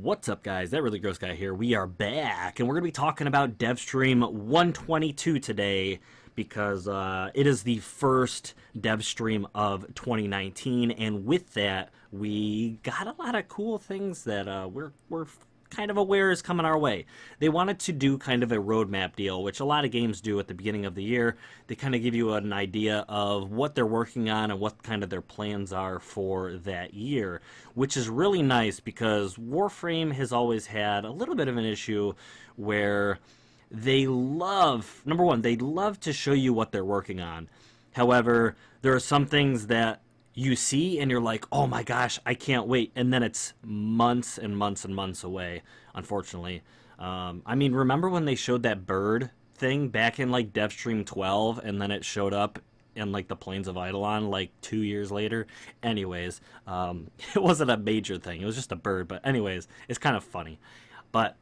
What's up, guys? That Really Gross Guy here. We are back, and we're going to be talking about Devstream 122 today because it is the first Devstream of 2019, and with that, we got a lot of cool things that we're kind of aware is coming our way. They wanted to do kind of a roadmap deal, which a lot of games do at the beginning of the year. They kind of give you an idea of what they're working on and what kind of their plans are for that year, which is really nice because Warframe has always had a little bit of an issue where they love, number one, they love to show you what they're working on. However, there are some things that you see and you're like, oh my gosh, I can't wait. And then it's months and months and months away, unfortunately. I mean, remember when they showed that bird thing back in like Devstream 12 and then it showed up in like the Plains of Eidolon like 2 years later? Anyways, it wasn't a major thing. It was just a bird. But anyways, it's kind of funny. But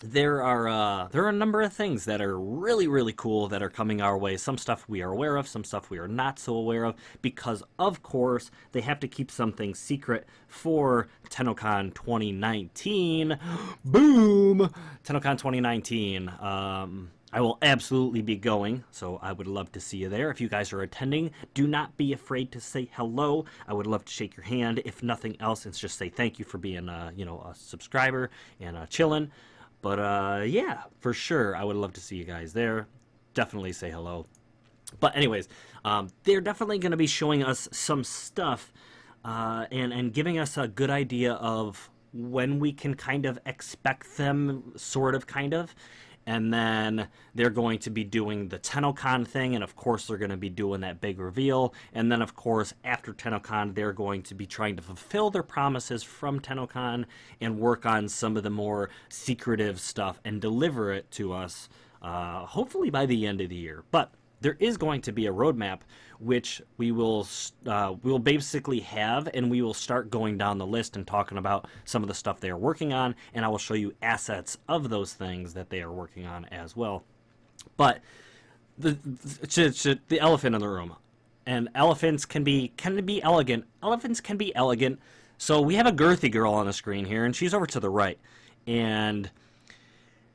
there are a number of things that are really cool that are coming our way. Some stuff we are aware of, some stuff we are not so aware of, because of course they have to keep something secret for TennoCon 2019. Boom! TennoCon 2019. I will absolutely be going, so I would love to see you there. If you guys are attending, do not be afraid to say hello. I would love to shake your hand. If nothing else, it's just say thank you for being a subscriber and chilling. But yeah, for sure, I would love to see you guys there. Definitely say hello. But anyways, they're definitely going to be showing us some stuff and giving us a good idea of when we can kind of expect them, sort of, kind of. And then they're going to be doing the TennoCon thing, and of course they're going to be doing that big reveal. And then of course after TennoCon they're going to be trying to fulfill their promises from TennoCon and work on some of the more secretive stuff and deliver it to us, hopefully by the end of the year. But there is going to be a roadmap which we'll basically have, and we will start going down the list and talking about some of the stuff they are working on, and I will show you assets of those things that they are working on as well. But the elephant in the room, and elephants can be elegant. Elephants can be elegant. So we have a girthy girl on the screen here, and she's over to the right, and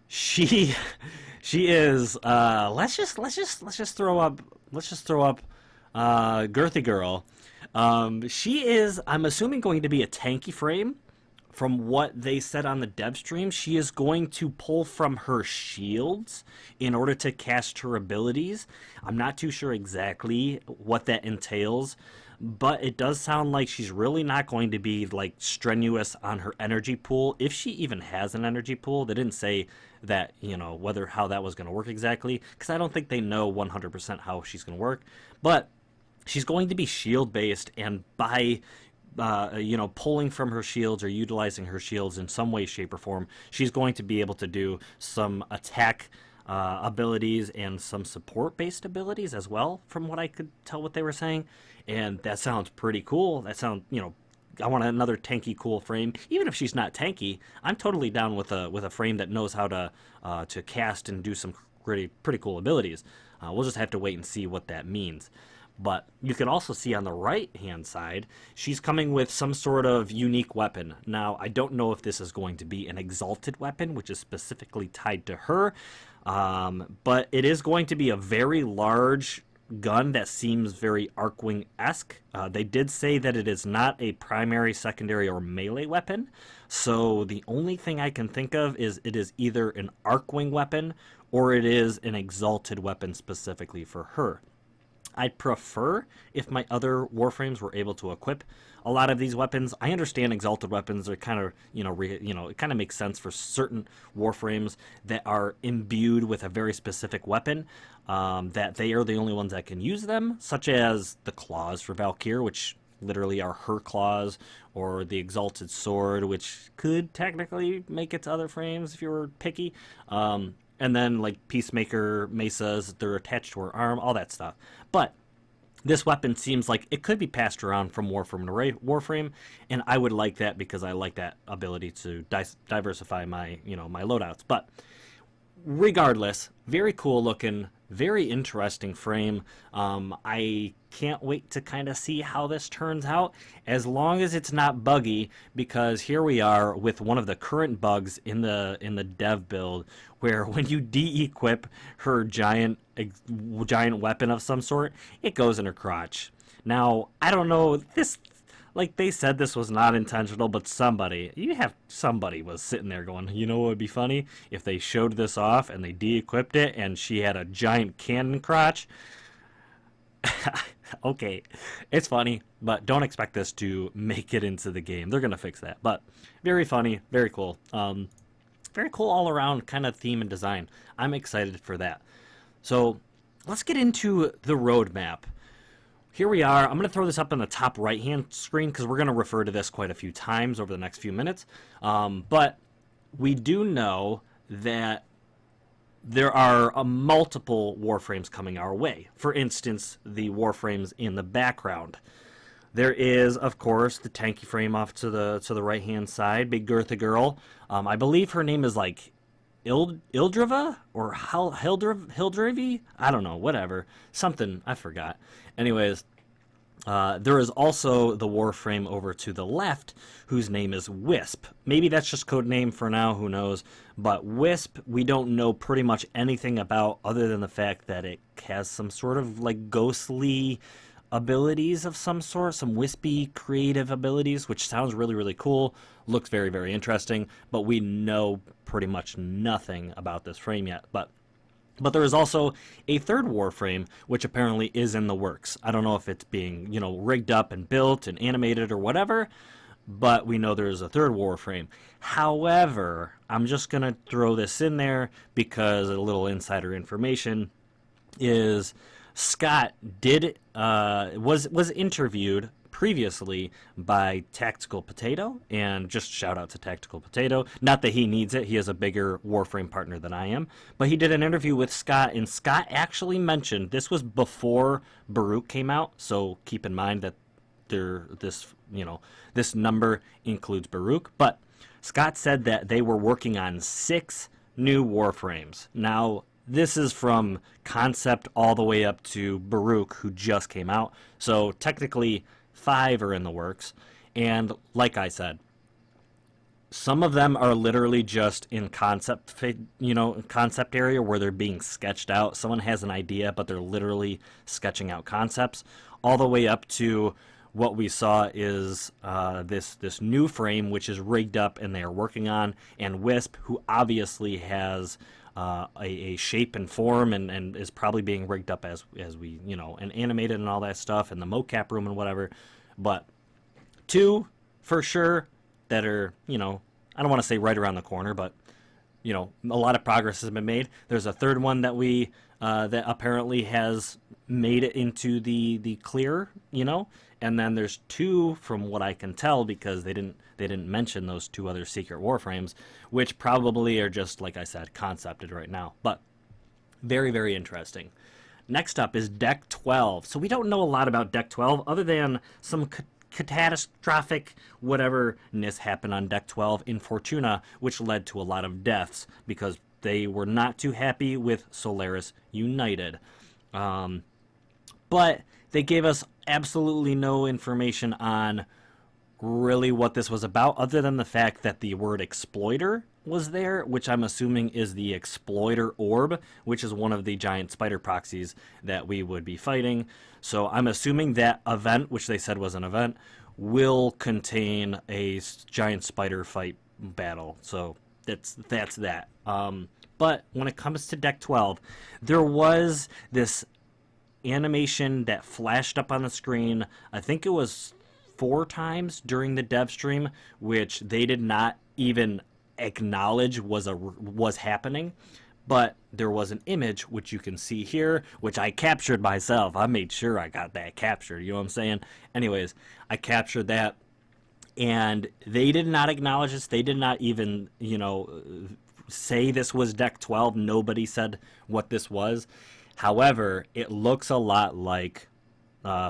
she is let's just throw up girthy girl. She is, I'm assuming, going to be a tanky frame. From what they said on the dev stream, she is going to pull from her shields in order to cast her abilities. I'm not too sure exactly what that entails, but it does sound like she's really not going to be like strenuous on her energy pool, if she even has an energy pool. They didn't say that, how that was going to work exactly, because I don't think they know 100% how she's going to work. But she's going to be shield based, and by pulling from her shields or utilizing her shields in some way, shape, or form, she's going to be able to do some attack abilities and some support-based abilities as well, from what I could tell what they were saying. And that sounds pretty cool. That sounds, I want another tanky, cool frame. Even if she's not tanky, I'm totally down with a frame that knows how to cast and do some pretty cool abilities. We'll just have to wait and see what that means. But you can also see on the right-hand side, she's coming with some sort of unique weapon. Now, I don't know if this is going to be an exalted weapon, which is specifically tied to her, but it is going to be a very large gun that seems very Arcwing-esque. They did say that it is not a primary, secondary, or melee weapon, so the only thing I can think of is it is either an Arcwing weapon or it is an exalted weapon specifically for her. I'd prefer if my other Warframes were able to equip a lot of these weapons. I understand exalted weapons are kind of, it kind of makes sense for certain Warframes that are imbued with a very specific weapon, that they are the only ones that can use them, such as the claws for Valkyr, which literally are her claws, or the exalted sword, which could technically make it to other frames if you were picky. And then like Peacemaker mesas, they're attached to her arm, all that stuff. But this weapon seems like it could be passed around from Warframe to Warframe, and I would like that because I like that ability to diversify my, my loadouts. But regardless, very cool looking, very interesting frame. I can't wait to kind of see how this turns out, as long as it's not buggy, because here we are with one of the current bugs in the dev build, where when you de-equip her giant weapon of some sort, it goes in her crotch. Now, I don't know, this, like they said this was not intentional, but somebody was sitting there going, you know what would be funny? If they showed this off and they de-equipped it and she had a giant cannon crotch. Okay, it's funny, but don't expect this to make it into the game. They're going to fix that. But very funny, very cool. Very cool all around kind of theme and design. I'm excited for that. So let's get into the roadmap. Here we are. I'm going to throw this up in the top right-hand screen because we're going to refer to this quite a few times over the next few minutes. But we do know that there are multiple Warframes coming our way. For instance, the Warframes in the background. There is, of course, the tanky frame off to the right-hand side, Big Girtha Girl. I believe her name is like Ildriva or Hildrivi? I don't know, whatever. Something, I forgot. Anyways, there is also the Warframe over to the left, whose name is Wisp. Maybe that's just code name for now, who knows. But Wisp, we don't know pretty much anything about other than the fact that it has some sort of like ghostly abilities of some sort, some wispy creative abilities, which sounds really, really cool. Looks very, very interesting, but we know pretty much nothing about this frame yet. But there is also a third Warframe, which apparently is in the works. I don't know if it's being, rigged up and built and animated or whatever, but we know there's a third Warframe. However, I'm just going to throw this in there because a little insider information is Scott was interviewed previously by Tactical Potato, and just shout out to Tactical Potato. Not that he needs it, he has a bigger Warframe partner than I am, but he did an interview with Scott, and Scott actually mentioned, this was before Baruch came out, so keep in mind that this number includes Baruch, but Scott said that they were working on 6 new Warframes. Now, this is from concept all the way up to Baruch, who just came out, so technically 5 are in the works, and like I said, some of them are literally just in concept area where they're being sketched out. Someone has an idea, but they're literally sketching out concepts, all the way up to what we saw is this new frame, which is rigged up and they are working on, and Wisp, who obviously has a shape and form and is probably being rigged up as we, and animated and all that stuff, and the mocap room and whatever. But 2 for sure that are, I don't want to say right around the corner, but a lot of progress has been made. There's a third one that we that apparently has made it into the clear, and then there's 2 from what I can tell, because they didn't mention those 2 other secret Warframes, which probably are just, like I said, concepted right now. But very, very interesting. Next up is Deck 12. So we don't know a lot about Deck 12 other than some catastrophic whatever-ness happened on Deck 12 in Fortuna, which led to a lot of deaths because they were not too happy with Solaris United. But they gave us absolutely no information on really what this was about, other than the fact that the word exploiter was there, which I'm assuming is the exploiter orb, which is one of the giant spider proxies that we would be fighting. So I'm assuming that event, which they said was an event, will contain a giant spider fight battle. So that's that. But when it comes to Deck 12, there was this animation that flashed up on the screen. I think it was 4 times during the dev stream, which they did not even acknowledge was happening, but there was an image which you can see here, which I captured myself. I made sure I got that captured, you know what I'm saying? Anyways, I captured that, and they did not acknowledge this. They did not even, say this was Deck 12. Nobody said what this was. However, it looks a lot like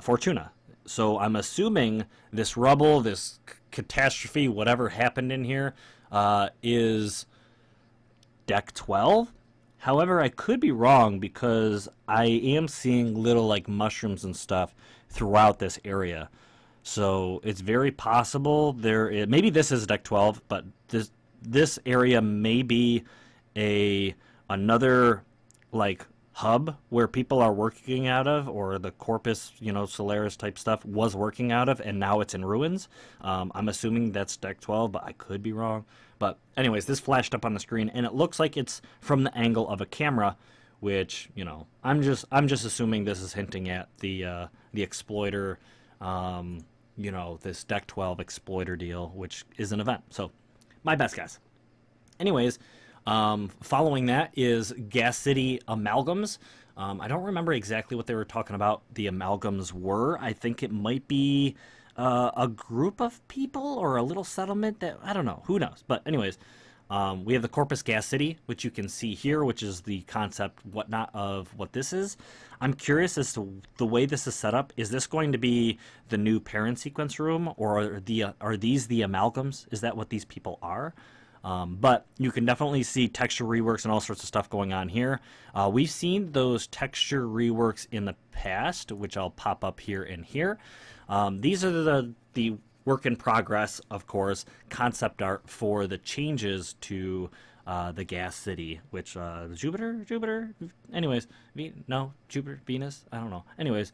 Fortuna. So I'm assuming this rubble, this catastrophe, whatever happened in here, is Deck 12. However, I could be wrong because I am seeing little like mushrooms and stuff throughout this area. So it's very possible maybe this is deck 12, but this area may be a another like hub where people are working out of, or the Corpus, Solaris type stuff was working out of, and now it's in ruins. I'm assuming that's deck 12, but I could be wrong. But anyways, this flashed up on the screen, and it looks like it's from the angle of a camera, which I'm just assuming this is hinting at the exploiter, this deck 12 exploiter deal, which is an event. So my best guess. Anyways, following that is Gas City amalgams. I don't remember exactly what they were talking about the amalgams were. I think it might be a group of people or a little settlement that, I don't know, who knows. But anyways, we have the Corpus Gas City, which you can see here, which is the concept, whatnot, of what this is. I'm curious as to the way this is set up. Is this going to be the new parent sequence room, or are these the amalgams? Is that what these people are? But you can definitely see texture reworks and all sorts of stuff going on here. We've seen those texture reworks in the past, which I'll pop up here and here. These are the work in progress, of course, concept art for the changes to the Gas City, which Jupiter, anyways, Jupiter, Venus, I don't know. Anyways,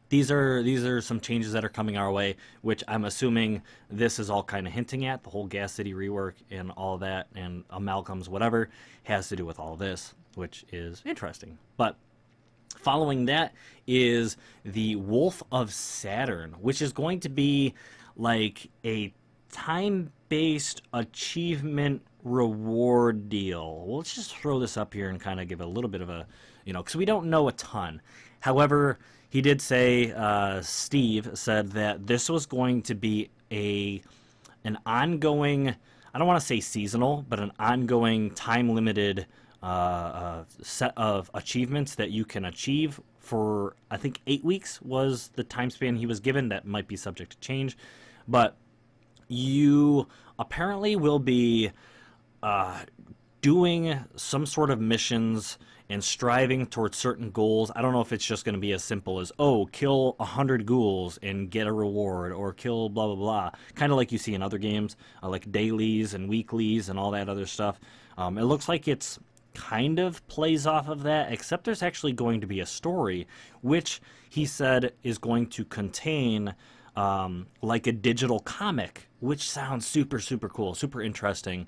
these are some changes that are coming our way, which I'm assuming this is all kind of hinting at. The whole Gas City rework and all that, and amalgams, whatever, has to do with all this, which is interesting. But following that is the Wolf of Saturn, which is going to be like a time-based achievement reward deal. Well, let's just throw this up here and kind of give a little bit of a, because we don't know a ton. However, he did say, Steve said that this was going to be an ongoing, I don't want to say seasonal, but an ongoing time-limited set of achievements that you can achieve for, I think, 8 weeks was the time span he was given. That might be subject to change. But you apparently will be doing some sort of missions and striving towards certain goals. I don't know if it's just going to be as simple as, kill 100 ghouls and get a reward, or kill blah, blah, blah. Kind of like you see in other games, like dailies and weeklies and all that other stuff. It looks like it's kind of plays off of that, except there's actually going to be a story, which he said is going to contain like a digital comic, which sounds super, super cool, super interesting.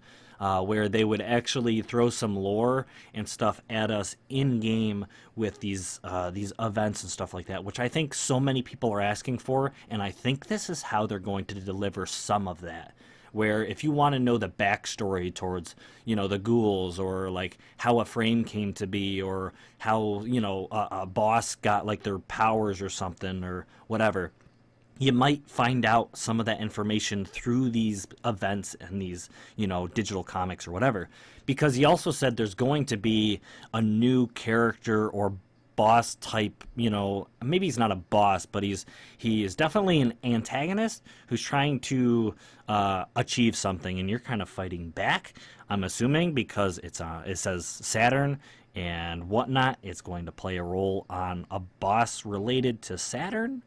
Where they would actually throw some lore and stuff at us in game with these events and stuff like that, which I think so many people are asking for, and I think this is how they're going to deliver some of that. Where if you want to know the backstory towards, the ghouls, or like how a frame came to be, or how, a boss got like their powers or something or whatever, you might find out some of that information through these events and these, digital comics or whatever. Because he also said there's going to be a new character or boss type, maybe he's not a boss, but he is definitely an antagonist who's trying to achieve something, and you're kind of fighting back, I'm assuming, because it says Saturn and whatnot. It's going to play a role on a boss related to Saturn.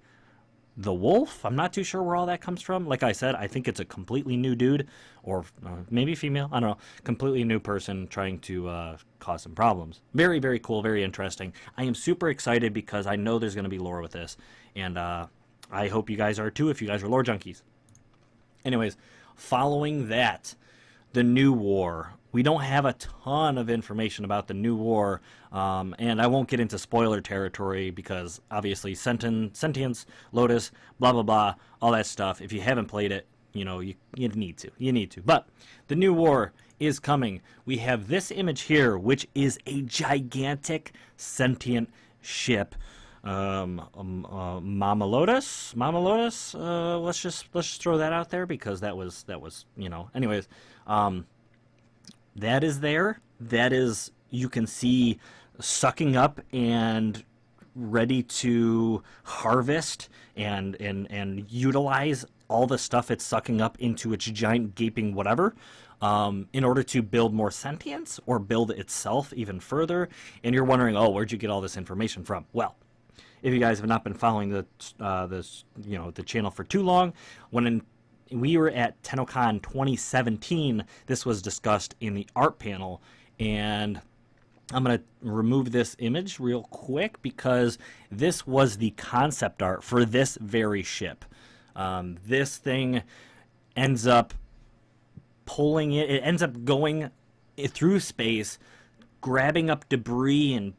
The wolf, I'm not too sure where all that comes from. Like I said, I think it's a completely new dude, or maybe female, I don't know, completely new person trying to cause some problems. Very, very cool, very interesting. I am super excited because I know there's going to be lore with this, and I hope you guys are too if you guys are lore junkies. Anyways, following that, the new war. We don't have a ton of information about the new war, and I won't get into spoiler territory because obviously sentience, Lotus, blah blah blah, all that stuff. If you haven't played it, you need to. But the new war is coming. We have this image here, which is a gigantic sentient ship. Mama Lotus. Let's just throw that out there because that was anyways. That is there. That is, you can see, sucking up and ready to harvest and utilize all the stuff it's sucking up into its giant gaping whatever, in order to build more sentience or build itself even further. And you're wondering, oh, where'd you get all this information from? Well, if you guys have not been following the channel for too long, we were at TennoCon 2017, this was discussed in the art panel, and I'm going to remove this image real quick because this was the concept art for this very ship. This thing ends up it ends up going through space, grabbing up debris and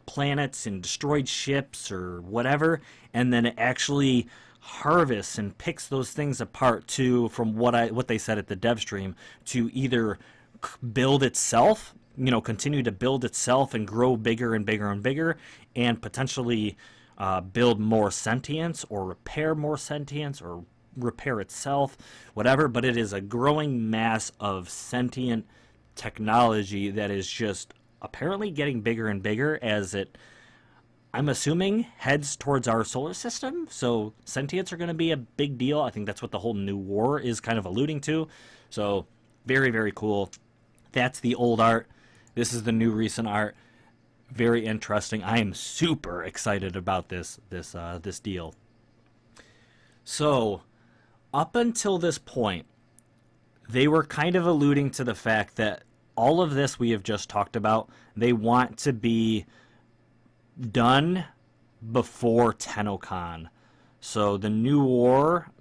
planets and destroyed ships or whatever, and then it actually harvests and picks those things apart from what they said at the Devstream, to either build itself, continue to build itself and grow bigger and bigger and bigger, and potentially build more sentience or repair more sentience or repair itself, whatever. But it is a growing mass of sentient technology that is just apparently getting bigger and bigger as it, I'm assuming, heads towards our solar system. So sentients are going to be a big deal. I think that's what the whole new war is kind of alluding to. So very, very cool. That's the old art. This is the new recent art. Very interesting. I am super excited about this deal. So up until this point, they were kind of alluding to the fact that all of this we have just talked about, they want to be done before TennoCon. So the new war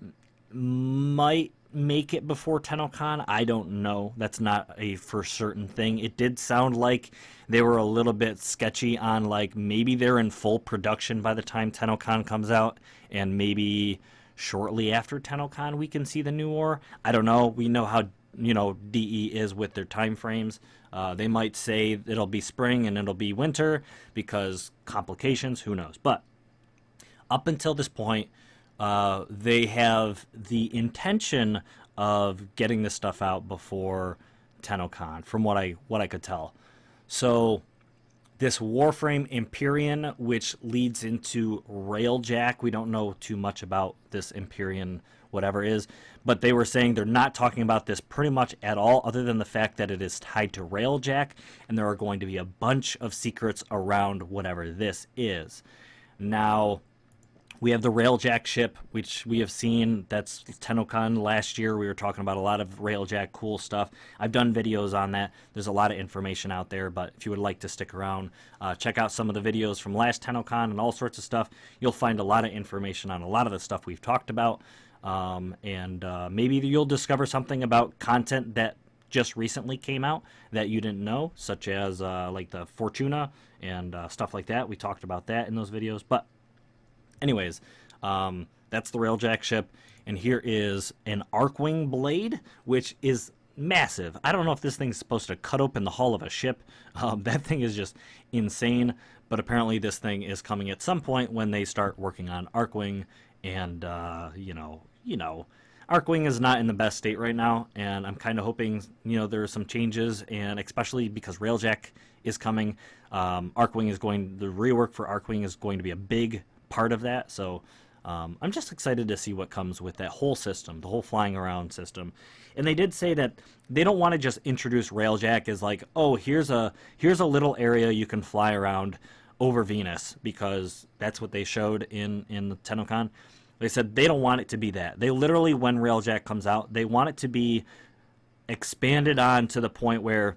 might make it before TennoCon. I don't know. That's not a for certain thing. It did sound like they were a little bit sketchy on, like, maybe they're in full production by the time TennoCon comes out, and maybe shortly after TennoCon we can see the new war. I don't know. We know how DE is with their time frames. They might say it'll be spring and it'll be winter because complications, who knows. But up until this point, they have the intention of getting this stuff out before TennoCon, from what I could tell. So this Warframe Empyrean, which leads into Railjack, we don't know too much about this Empyrean whatever is, but they were saying they're not talking about this pretty much at all, other than the fact that it is tied to Railjack, and there are going to be a bunch of secrets around whatever this is. Now, we have the Railjack ship, which we have seen. That's TennoCon last year. We were talking about a lot of Railjack cool stuff. I've done videos on that. There's a lot of information out there, but if you would like to stick around, check out some of the videos from last TennoCon and all sorts of stuff. You'll find a lot of information on a lot of the stuff we've talked about, and maybe you'll discover something about content that just recently came out that you didn't know, such as like the Fortuna and stuff like that. We talked about that in those videos, but anyways, that's the Railjack ship, and here is an Arcwing blade, which is massive. I don't know if this thing's supposed to cut open the hull of a ship. That thing is just insane, but apparently this thing is coming at some point when they start working on Arcwing, and Arcwing is not in the best state right now, and I'm kind of hoping, there are some changes, and especially because Railjack is coming, the rework for Arcwing is going to be a big part of that. So I'm just excited to see what comes with that whole system, the whole flying around system. And they did say that they don't want to just introduce Railjack as like, oh, here's a little area you can fly around over Venus, because that's what they showed in the TennoCon. They said they don't want it to be that. They literally, when Railjack comes out, they want it to be expanded on to the point where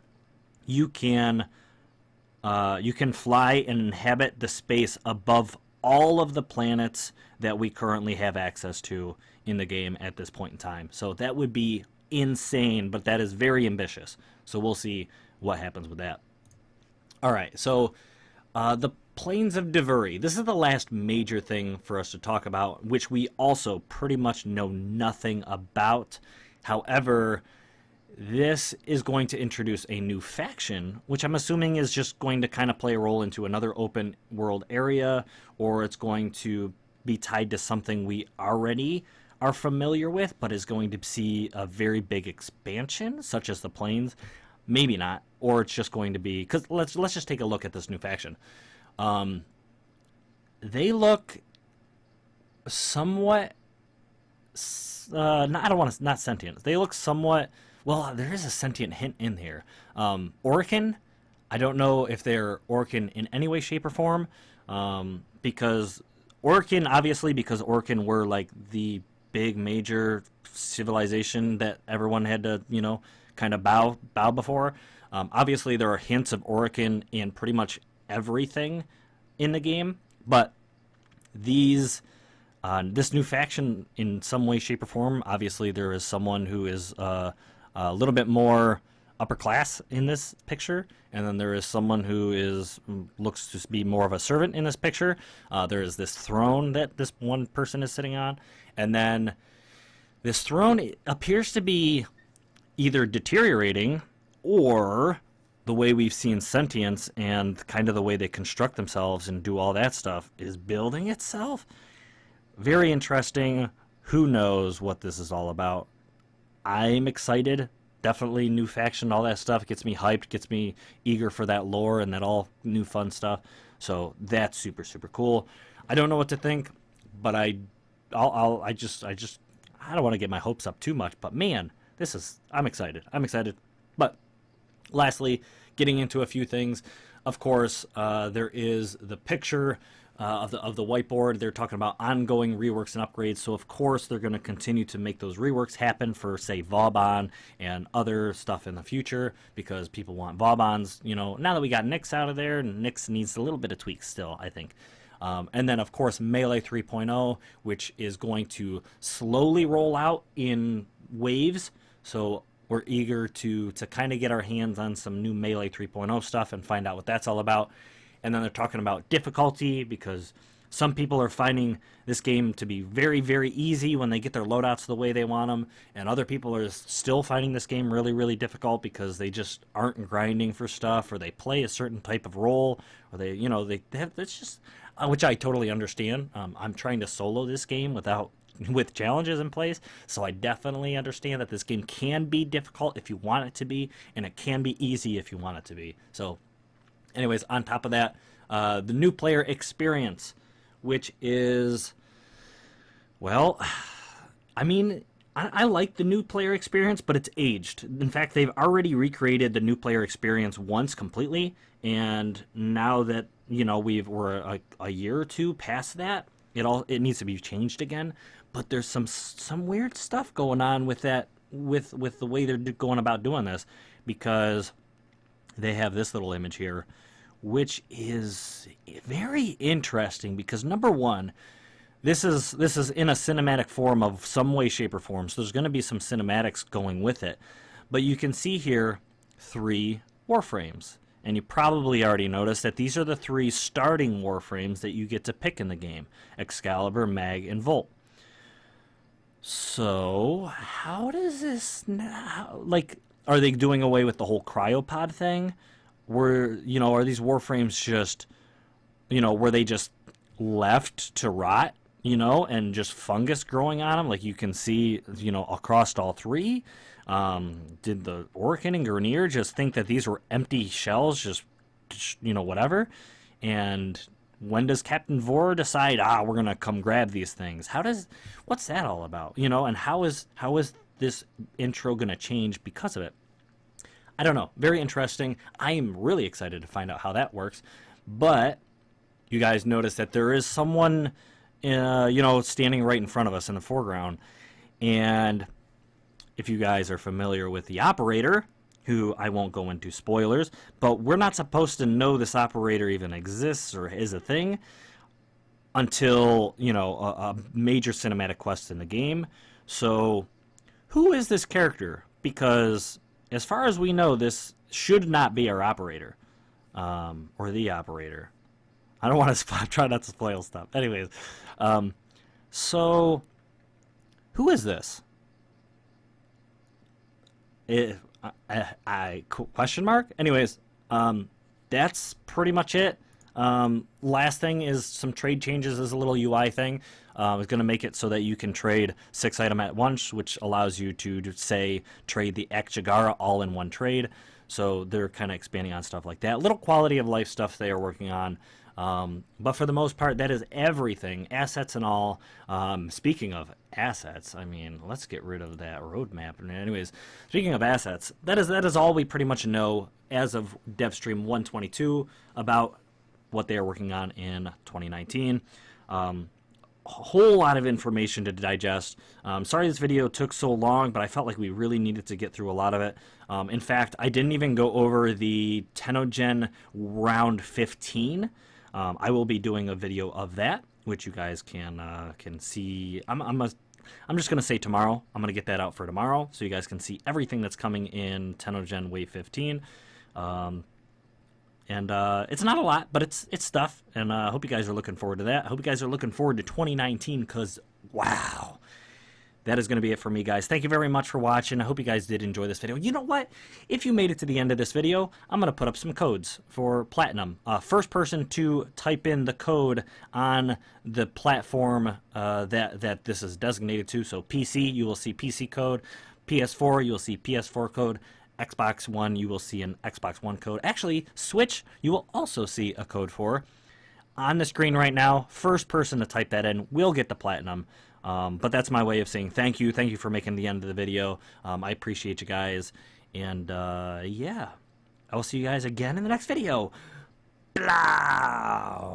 you can fly and inhabit the space above all of the planets that we currently have access to in the game at this point in time. So that would be insane, but that is very ambitious. So we'll see what happens with that. All right, so the Plains of Devuri. This is the last major thing for us to talk about, which we also pretty much know nothing about. However, this is going to introduce a new faction, which I'm assuming is just going to kind of play a role into another open world area, or it's going to be tied to something we already are familiar with, but is going to see a very big expansion, such as the Plains. Maybe not, or it's just going to be, because let's just take a look at this new faction. They look somewhat I don't want to, not sentient. They look somewhat, well, there is a sentient hint in here. Orkin, I don't know if they're Orkin in any way, shape, or form, because Orkin, obviously, because Orkin were like the big major civilization that everyone had to, kind of bow before. Obviously, there are hints of Orkin in pretty much everything in the game, but this new faction, in some way, shape, or form, obviously there is someone who is a little bit more upper class in this picture, and then there is someone who looks to be more of a servant in this picture. There is this throne that this one person is sitting on, and then this throne appears to be either deteriorating, or the way we've seen sentience and kind of the way they construct themselves and do all that stuff is building itself. Very interesting. Who knows what this is all about? I'm excited. Definitely new faction, all that stuff gets me hyped, gets me eager for that lore and that all new fun stuff. So that's super, super cool. I don't know what to think, but I don't want to get my hopes up too much, but man, I'm excited. But lastly, getting into a few things. Of course, there is the picture of the whiteboard. They're talking about ongoing reworks and upgrades. So of course they're going to continue to make those reworks happen for, say, Vauban and other stuff in the future, because people want Vaubans. Now that we got Nyx out of there, Nyx needs a little bit of tweaks still, I think. And then of course Melee 3.0, which is going to slowly roll out in waves. So we're eager to kind of get our hands on some new Melee 3.0 stuff and find out what that's all about. And then they're talking about difficulty, because some people are finding this game to be very, very easy when they get their loadouts the way they want them, and other people are still finding this game really, really difficult because they just aren't grinding for stuff, or they play a certain type of role, or they have, it's just, which I totally understand. I'm trying to solo this game with challenges in place, so I definitely understand that this game can be difficult if you want it to be, and it can be easy if you want it to be. So anyways, on top of that, the new player experience, which is, well, I mean, I like the new player experience, but it's aged. In fact, they've already recreated the new player experience once completely, and now that, we're a year or two past that, it needs to be changed again. But there's some weird stuff going on with that, with the way they're going about doing this, because they have this little image here, which is very interesting, because number one, this is in a cinematic form of some way, shape, or form, so there's going to be some cinematics going with it. But you can see here 3 Warframes, and you probably already noticed that these are the 3 starting Warframes that you get to pick in the game: Excalibur, Mag, and Volt. So how does this now, are they doing away with the whole cryopod thing? Are these Warframes just, were they just left to rot, and just fungus growing on them, like you can see, across all 3? Did the Orkin and Grineer just think that these were empty shells, just whatever? And when does Captain Vor decide, we're going to come grab these things? What's that all about? And how is this intro going to change because of it? I don't know. Very interesting. I am really excited to find out how that works. But you guys notice that there is someone, standing right in front of us in the foreground. And if you guys are familiar with the operator, who I won't go into spoilers, but we're not supposed to know this operator even exists or is a thing until, a major cinematic quest in the game. So who is this character? Because as far as we know, this should not be our operator, or the operator. I don't want to try not to spoil stuff. Anyways, so who is this? Question mark? Anyways, that's pretty much it. Last thing is some trade changes as a little UI thing. It's going to make it so that you can trade 6 items at once, which allows you to say, trade the Akjagara all in one trade. So they're kind of expanding on stuff like that. Little quality of life stuff they are working on. But for the most part, that is everything, assets and all. Speaking of assets, I mean, let's get rid of that roadmap. And anyways, speaking of assets, that is all we pretty much know as of Devstream 122 about what they are working on in 2019. A whole lot of information to digest. Sorry this video took so long, but I felt like we really needed to get through a lot of it. In fact, I didn't even go over the Tenogen round 15. I will be doing a video of that, which you guys can see. I'm just gonna say tomorrow. I'm gonna get that out for tomorrow, so you guys can see everything that's coming in Tenogen Wave 15. And it's not a lot, but it's stuff, and I hope you guys are looking forward to that. I hope you guys are looking forward to 2019, because, wow, that is going to be it for me, guys. Thank you very much for watching. I hope you guys did enjoy this video. You know what? If you made it to the end of this video, I'm going to put up some codes for Platinum. First person to type in the code on the platform that this is designated to, so PC, you will see PC code. PS4, you will see PS4 code. Xbox One, you will see an Xbox One code. Actually, Switch, you will also see a code for. On the screen right now, first person to type that in will get the Platinum. But that's my way of saying thank you. Thank you for making the end of the video. I appreciate you guys. And, yeah, I will see you guys again in the next video. Blah!